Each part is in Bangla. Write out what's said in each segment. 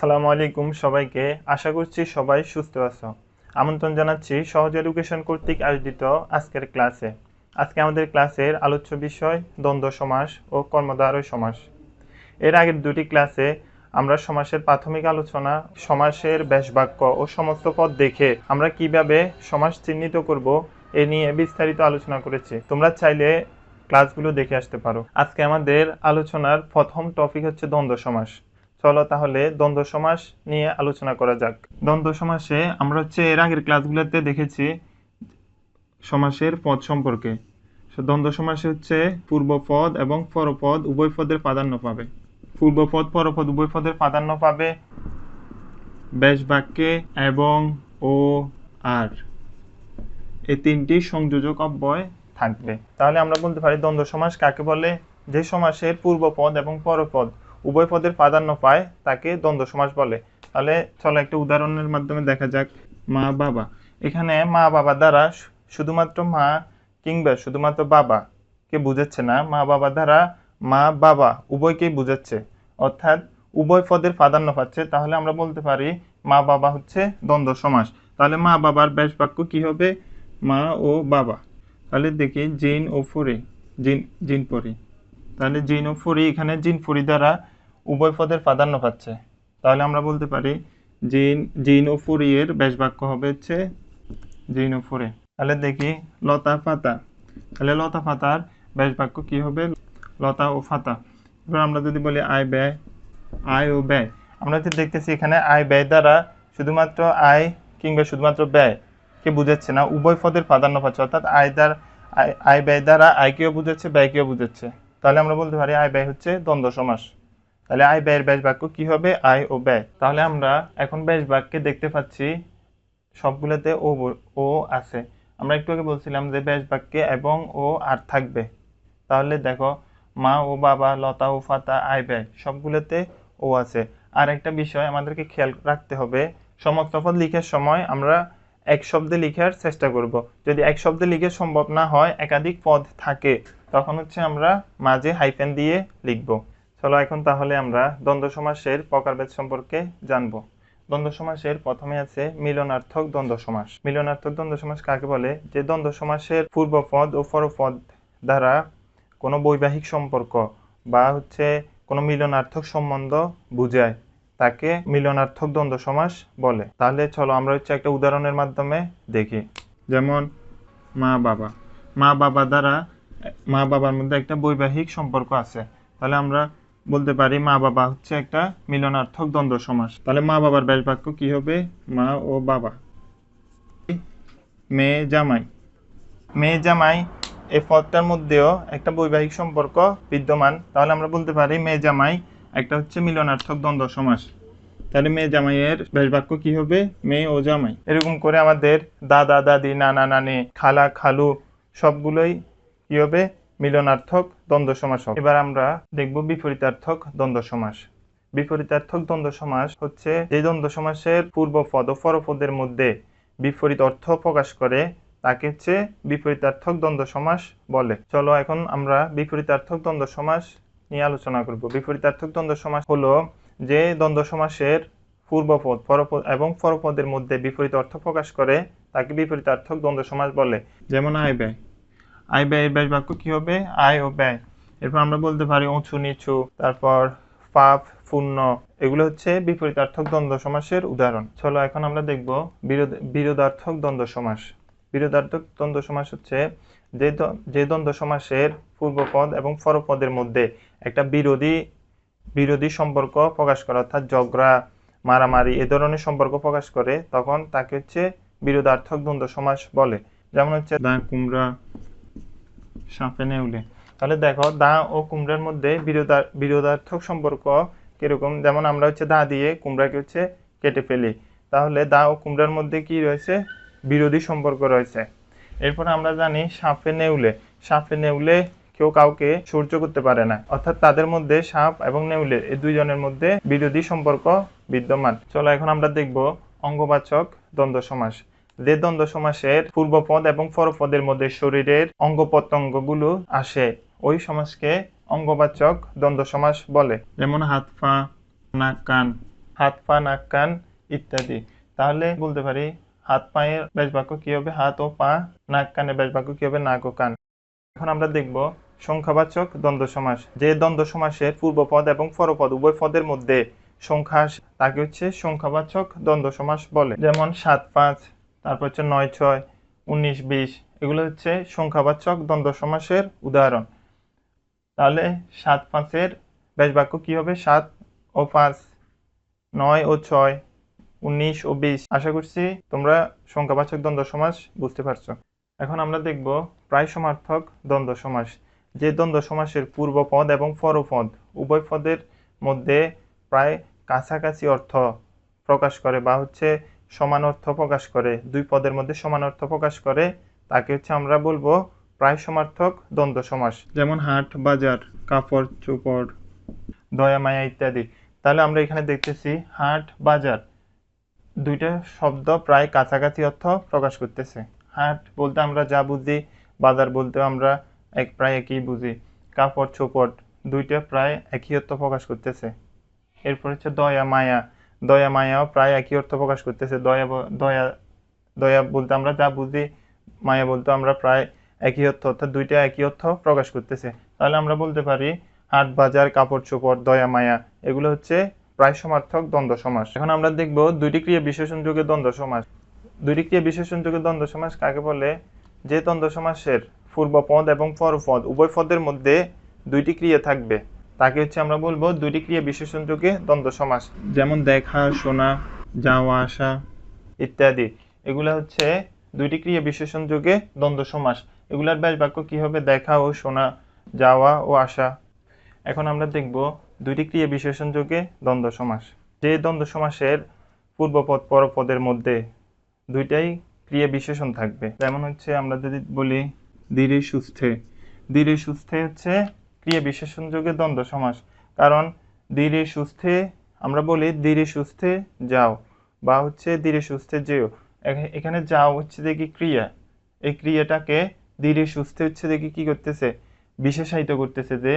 আসসালামু আলাইকুম সবাইকে। আশা করছি সবাই সুস্থ আছো। আমন্ত্রণ জানাচ্ছি সহজ এডুকেশন কর্তৃক আয়োজিত আজকের ক্লাসে। আজকে আমাদের ক্লাসের আলোচ্য বিষয় দ্বন্দ্ব সমাস ও কর্মধারয় সমাস। এর আগের দুটি ক্লাসে আমরা সমাসের প্রাথমিক আলোচনা, সমাসের ব্যাসবাক্য ও সমস্ত পদ দেখে আমরা কিভাবে সমাস চিহ্নিত করব এ নিয়ে বিস্তারিত আলোচনা করেছি। তোমরা চাইলে ক্লাসগুলো দেখে আসতে পারো। আজকে আমাদের আলোচনার প্রথম টপিক হচ্ছে দ্বন্দ্ব সমাস। চলো তাহলে দ্বন্দ্ব সমাস নিয়ে আলোচনা করা যাক। দ্বন্দ্ব সমাসে আমরা এর আগের ক্লাসগুলোতে দেখেছি সমাসের পদ সম্পর্কে। দ্বন্দ্ব সমাসে পূর্বপদ এবং পরপদ উভয় পদের প্রাধান্য পাবে। পূর্বপদ পরপদ উভয় পদের প্রাধান্য পাবে ব্যাস বাক্যে এবং ও আর এই তিনটি সংযোজক অব্যয় থাকবে। তাহলে আমরা বলতে পারি দ্বন্দ্ব সমাস কাকে বলে? যে সমাসের পূর্বপদ এবং পরপদ উভয় পদের প্রাধান্য পায় তাকে দ্বন্দ্ব সমাস বলে। তাহলে চলো একটা উদাহরণের মাধ্যমে দেখা যাক। মা বাবা, এখানে মা বাবা দ্বারা শুধুমাত্র মা কিংবা শুধুমাত্র বাবা কে বুঝাচ্ছে না, মা বাবা দ্বারা মা বাবা উভয়কেই বুঝাচ্ছে, অর্থাৎ উভয় পদের প্রাধান্য পাচ্ছে। তাহলে আমরা বলতে পারি মা বাবা দ্বন্দ্ব সমাস। তাহলে মা বাবার ব্যাস বাক্য কি হবে? মা ও বাবা। তাহলে দেখি জিন ও ফুরি, জিন পরি। তাহলে জিন ও ফুরি, এখানে জিন ফুরি দ্বারা উভয় পদের প্রাধান্য পাচ্ছে। তাহলে আমরা বলতে পারি জিন ও ফুরি এর ব্যাস বাক্য হবে জিন ও ফুরি। তাহলে দেখি লতা পাতা, তাহলে লতা পাতার ব্যাস বাক্য কি হবে? লতা ও পাতা। এবার আমরা যদি বলি আয় ও ব্যয়, আমরা দেখতেছি এখানে আয় ব্যয় দ্বারা শুধুমাত্র আয় কিংবা শুধুমাত্র ব্যয় কে বুঝাচ্ছে না, উভয় পদের প্রাধান্য পাচ্ছে, অর্থাৎ আয় ব্যয় দ্বারা আয়কেও বুঝাচ্ছে ব্যয়কেও বুঝাচ্ছে। তাহলে আমরা বলতে পারি আয় ব্যয় দ্বন্দ্ব সমাস। তাহলে আয় ব্যয়ের ব্যাস বাক্য কি হবে? আয় ও ব্যয়। তাহলে আমরা এখন ব্যাস বাক্যে দেখতে পাচ্ছি সবগুলোতে ও আছে। আমরা একটু আগে বলছিলাম যে ব্যাস বাক্যে এবং ও আর থাকবে। তাহলে দেখো মা ও বাবা, লতা ও পাতা, আয় ব্যয় সবগুলোতে ও আছে। আর একটা বিষয় আমাদেরকে খেয়াল রাখতে হবে, সমস্ত পদ লিখার সময় আমরা এক শব্দে লিখার চেষ্টা করব। যদি এক শব্দে লিখে সম্ভব না হয়, একাধিক পদ থাকে, তখন আমরা মাঝে হাইফেন দিয়ে লিখব। চলো এখন তাহলে আমরা দ্বন্দ্ব সমাসের প্রকারভেদ সম্পর্কে জানবো। দ্বন্দ্ব সমাসের প্রথমে আছে মিলনার্থক দ্বন্দ্ব সমাস। মিলনার্থক দ্বন্দ্ব সমাস কাকে বলে? যে দ্বন্দ্ব সমাসের পূর্বপদ ও পরপদ দ্বারা কোনো বৈবাহিক সম্পর্ক বা কোনো মিলনার্থক সম্বন্ধ বুঝায়, তাকে মিলনার্থক দ্বন্দ্ব সমাস বলে। তাহলে চলো আমরা একটা উদাহরণের মাধ্যমে দেখি। যেমন মা বাবা, মা বাবার মধ্যে একটা বৈবাহিক সম্পর্ক আছে। তাহলে আমরা বলতে পারি মা বাবা একটা মিলনার্থক দ্বন্দ্ব সমাস। তাহলে মা বাবার ব্যাস বাক্য কি হবে? মা ও বাবা। মেয়ে জামাই এই পদটার মধ্যেও একটা বৈবাহিক সম্পর্ক বিদ্যমান। তাহলে আমরা বলতে পারি মেয়ে জামাই একটা মিলনার্থক দ্বন্দ্ব সমাস। তাহলে মেয়ে জামাইয়ের ব্যাস বাক্য কি হবে? মেয়ে ও জামাই। এরকম করে আমাদের দাদা দাদি, নানা নানি, খালা খালু সবগুলোই কি হবে? মিলনার্থক দ্বন্দ্ব সমাস। এবার আমরা দেখব বিপরীতার্থক দ্বন্দ্ব সমাস। বিপরীতার্থক দ্বন্দ্ব সমাস এই দ্বন্দ্ব সমাসের পূর্বপদ ও পরপদের মধ্যে বিপরীত অর্থ প্রকাশ করে, তাকে বিপরীতার্থক দ্বন্দ্ব সমাস বলে। চলো এখন আমরা বিপরীতার্থক দ্বন্দ্ব সমাস নিয়ে আলোচনা করব। বিপরীতার্থক দ্বন্দ্ব সমাস হলো যে দ্বন্দ্ব সমাসের পূর্বপদ এবং পরপদের মধ্যে বিপরীত অর্থ প্রকাশ করে, তাকে বিপরীতার্থক দ্বন্দ্ব সমাস বলে। যেমন আয় ব্যয়ের ব্যাস বাক্য কি হবে? আয় ও ব্যয়। এরপর আমরা বলতে পারি উঁচু নিচু, তারপর পাপ পুণ্য, এগুলো বিপরীতার্থক দ্বন্দ্ব সমাসের উদাহরণ। চলো এখন আমরা দেখব বিরোধার্থক দ্বন্দ্ব সমাস। বিরোধার্থক দ্বন্দ্ব সমাস যে দ্বন্দ্ব সমাসের পূর্বপদ এবং পরপদের মধ্যে একটা বিরোধী সম্পর্ক প্রকাশ করে, অর্থাৎ ঝগড়া, মারামারি এ ধরনের সম্পর্ক প্রকাশ করে, তখন তাকে বিরোধার্থক দ্বন্দ্ব সমাস বলে। যেমন দা কুমড়া সাপে নেউলে। তাহলে দেখো দা ও কুমড়ার মধ্যে বিরোধার্থক সম্পর্ক কিরকম? যেমন আমরা দা দিয়ে কুমড়াকে কেটে ফেলি, তাহলে দা ও কুমড়ার মধ্যে কি রয়েছে? বিরোধী সম্পর্ক রয়েছে। এরপর আমরা জানি সাপে নেউলে কেউ কাউকে সহ্য করতে পারে না, অর্থাৎ তাদের মধ্যে সাপ এবং নেউলের এই দুইজনের মধ্যে বিরোধী সম্পর্ক বিদ্যমান। চলো এখন আমরা দেখব অঙ্গবাচক দ্বন্দ্ব সমাস। যে দ্বন্দ্ব সমাসের পূর্বপদ এবং পরপদের মধ্যে শরীরের অঙ্গ প্রত্যঙ্গগুলো আসে, ওই সমাসকে অঙ্গবাচক দ্বন্দ্ব সমাস বলে। যেমন হাত পা, নাক কান। হাত পা নাক কান ইত্যাদি। তাহলে বলতে পারি হাত পায়ের ব্যাস বাক্য কি হবে? হাত ও পা। নাক কানের ব্যাস বাক্য কি হবে? নাক ও কান। এখন আমরা দেখব সংখ্যাবাচক দ্বন্দ্ব সমাস। যে দ্বন্দ্ব সমাসের পূর্বপদ এবং পরপদ উভয় পদের মধ্যে সংখ্যা আসে তাকে হচ্ছে সংখ্যাবাচক দ্বন্দ্ব সমাস বলে। যেমন 7-5, তারপর হচ্ছে 9-6, 19-20, এগুলো হচ্ছে সংখ্যাবাচক দ্বন্দ্ব সমাসের উদাহরণ। তাহলে 7-5 এর ব্যাস বাক্য কি হবে? 7 ও 5, 9 ও 6, 19 ও 20। আশা করছি তোমরা সংখ্যাবাচক দ্বন্দ্ব সমাস বুঝতে পারছো। এখন আমরা দেখব প্রায় সমার্থক দ্বন্দ্ব সমাস। যে দ্বন্দ্ব সমাসের পূর্বপদ এবং পরপদ উভয় পদের মধ্যে প্রায় কাছাকাছি অর্থ প্রকাশ করে বা হচ্ছে সমান অর্থ প্রকাশ করে, দুই পদের মধ্যে সমান অর্থ প্রকাশ করে, তাকে হচ্ছে আমরা বলবো প্রায় সমার্থক দ্বন্দ্ব সমাস। যেমন হাট বাজার, কাপড় চোপড়, দয়া মায়া ইত্যাদি। তাহলে আমরা এখানে দেখতেছি হাট বাজার দুইটা শব্দ প্রায় কাছাকাছি অর্থ প্রকাশ করতেছে। হাট বলতে আমরা যা বুঝি, বাজার বলতে আমরা প্রায় একই বুঝি। কাপড় চোপড় দুইটা প্রায় একই অর্থ প্রকাশ করতেছে। এরপর হচ্ছে দয়া মায়া, দয়া মায়াও প্রায় একই অর্থ প্রকাশ করতেছে। দয়া দয়া বলতে আমরা যা বুঝি, মায়া বলতে আমরা প্রায় একই অর্থ, অর্থাৎ দুইটা একই অর্থ প্রকাশ করতেছে। তাহলে আমরা বলতে পারি হাট বাজার, কাপড় চোপড়, দয়া মায়া এগুলো হচ্ছে প্রায় সমার্থক দ্বন্দ্ব সমাস। এখন আমরা দেখব দুইটি ক্রিয়া বিশেষণ যোগে দ্বন্দ্ব সমাস। দুইটি ক্রিয়া বিশেষণ যোগে দ্বন্দ্ব সমাস কাকে বলে? যে দ্বন্দ্ব সমাসের পূর্বপদ এবং পরপদ উভয় পদের মধ্যে দুইটি ক্রিয়া থাকবে তাকে হচ্ছে আমরা বলবো দুইটি ক্রিয়া বিশেষণ যোগে দ্বন্দ্ব সমাস। যেমন দেখা, শোনা, যাওয়া আসা ইত্যাদি, এগুলা হচ্ছে দুইটি ক্রিয়া বিশেষণ যোগে দ্বন্দ্ব সমাস। এগুলার ব্যাস বাক্য কি হবে? দেখা ও শোনা, যাওয়া ও আসা। এখন আমরা দেখব দুইটি ক্রিয়া বিশেষণ যোগে দ্বন্দ্ব সমাস। যে দ্বন্দ্ব সমাসের পূর্বপদ পরপদের মধ্যে দুইটাই ক্রিয়া বিশেষণ থাকবে। যেমন হচ্ছে আমরা যদি বলি ধীরে সুস্থে, ধীরে সুস্থে হচ্ছে ক্রিয়া বিশেষণ যোগে দ্বন্দ্ব সমাস। কারণ ধীরে সুস্থে আমরা বলি ধীরে সুস্থে যাও বা হচ্ছে ধীরে সুস্থে যেও। এখানে যাও হচ্ছে দেখি ক্রিয়া, এই ক্রিয়াটাকে ধীরে সুস্থে হচ্ছে দেখি কি করতেছে? বিশেষায়িত করতেছে যে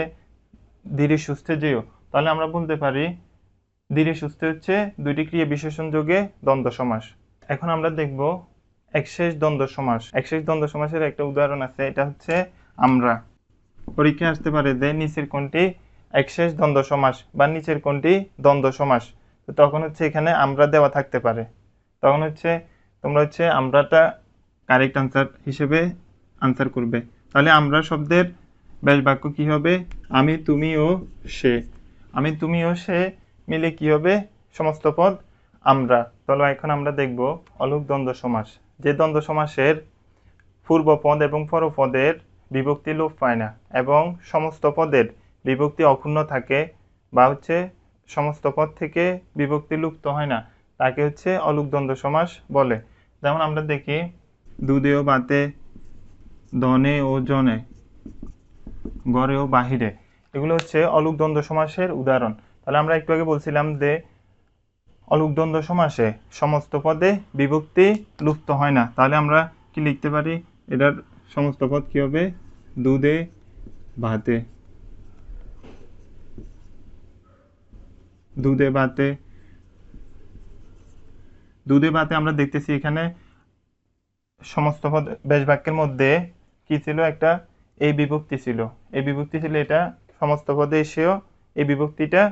ধীরে সুস্থে যেও। তাহলে আমরা বলতে পারি ধীরে সুস্থে হচ্ছে দুইটি ক্রিয়া বিশেষণ যোগে দ্বন্দ্ব সমাস। এখন আমরা দেখব একশেষ দ্বন্দ্ব সমাস। একশেষ দ্বন্দ্ব সমাসের একটা উদাহরণ আছে, এটা হচ্ছে আমরা। পরীক্ষায় আসতে পারে যে নিচের কোনটি একশেষ দ্বন্দ্ব সমাস বা নিচের কোনটি দ্বন্দ্ব সমাস। তো তখন হচ্ছে এখানে আমরা দেওয়া থাকতে পারে, তখন হচ্ছে তোমরা হচ্ছে আমরাটা কারেক্ট আনসার হিসেবে আনসার করবে। তাহলে আমরা শব্দের ব্যাস বাক্য কি হবে? আমি, তুমি ও সে। আমি, তুমি ও সে মিলে কি হবে? সমস্ত পদ আমরা। তাহলে এখন আমরা দেখব অলুক দ্বন্দ্ব সমাস। যে দ্বন্দ্ব সমাসের পূর্বপদ এবং পরপদের বিভক্তি লোপ পায় না এবং সমস্ত পদের বিভক্তি অক্ষুণ্ণ থাকে বা হচ্ছে সমস্ত পদ থেকে বিভক্তি লুপ্ত হয় না, তাকে হচ্ছে অলুক দ্বন্দ্ব সমাস বলে। যেমন আমরা দেখি দুধে ও ভাতে, ধনে ও জনে, ঘরে ও বাহিরে, এগুলো হচ্ছে অলুক দ্বন্দ্ব সমাসের উদাহরণ। তাহলে আমরা একটু আগে বলছিলাম যে অলুক দ্বন্দ্ব সমাসে সমস্ত পদে বিভক্তি লুপ্ত হয় না। তাহলে আমরা কি লিখতে পারি? এটার সমস্ত পদ কি হবে? দুধে ভাতে, দুধে ভাতে। দুধে ভাতে আমরা দেখতেছি এখানে সমস্ত পদ ব্যাস বাক্যের মধ্যে কি ছিল? একটা এই বিভক্তি ছিল, এই বিভক্তি ছিল, এটা সমস্ত পদে এসেও এই বিভক্তিটা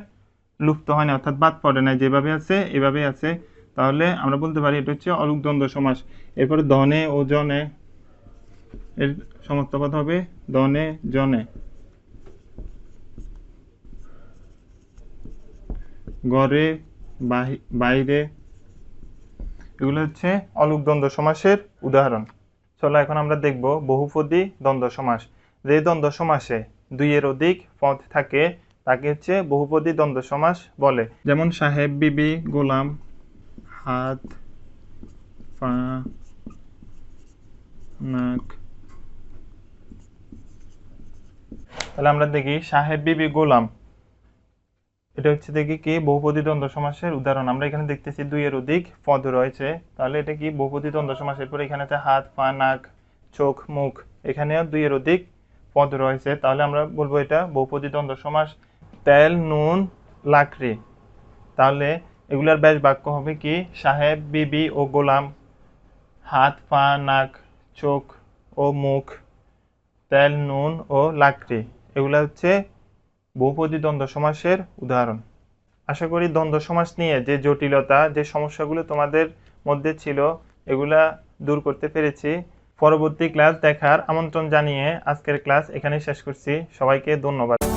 লুপ্ত হয় না, অর্থাৎ বাদ পড়ে না, যেভাবে আছে এভাবেই আছে। তাহলে আমরা বলতে পারি এটা হচ্ছে অলুক দ্বন্দ্ব সমাস। এরপরে ধনে ও জনে, এর সমস্ত পদ হবে ধনে জনে, ঘরে বাইরে, এগুলো হচ্ছে অলুক দ্বন্দ্ব সমাসের উদাহরণ। চলো এখন আমরা দেখব বহুপদী দ্বন্দ্ব সমাস। যে দ্বন্দ্ব সমাসে দুইয়ের অধিক পদ থাকে তাকে হচ্ছে বহুপদী দ্বন্দ্ব সমাস বলে। যেমন সাহেব, বিবি, গোলাম, হাত, পা, নাক। তাহলে আমরা দেখি সাহেব, বিবি, গোলাম, এটা হচ্ছে দেখি কি বহুপদী দ্বন্দ্ব সমাসের উদাহরণ। আমরা এখানে দেখতেছি দুইয়ের অধিক পদ রয়েছে, তাহলে এটা কি বহুপদী দ্বন্দ্ব সমাস। এরপর এখানে আছে হাত, পা, নাক, চোখ, মুখ, এখানেও দুইয়ের অধিক পদ রয়েছে, তাহলে আমরা বলবো এটা বহুপদী দ্বন্দ্ব সমাস। তেল, নুন, লাকড়ি, তাহলে এগুলার ব্যাস বাক্য হবে কি? সাহেব, বিবি ও গোলাম, হাত, পা, নাক, চোখ ও মুখ, তেল, নুন ও লাকড়ি। এগুলা হচ্ছে বহুপদী দ্বন্দ্ব সমাসের উদাহরণ। আশা করি দ্বন্দ্ব সমাস নিয়ে যে জটিলতা, যে সমস্যাগুলো তোমাদের মধ্যে ছিল, এগুলা দূর করতে পেরেছি। পরবর্তী ক্লাস দেখার আমন্ত্রণ জানিয়ে আজকের ক্লাস এখানেই শেষ করছি। সবাইকে ধন্যবাদ।